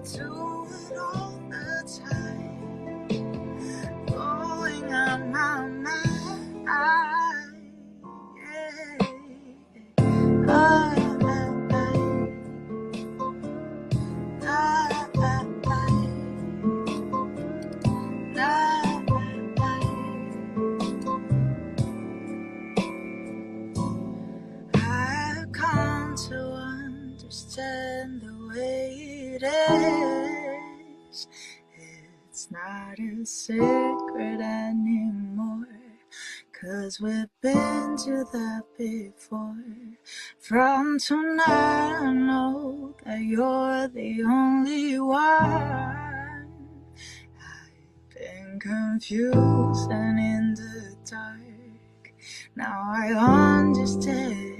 do it all the time, going on my mind. Yeah. I've come to understand the way it is. It's not a secret anymore, 'cause we've been to that before. From tonight I know that you're the only one. I've been confused and in the dark. Now I understand.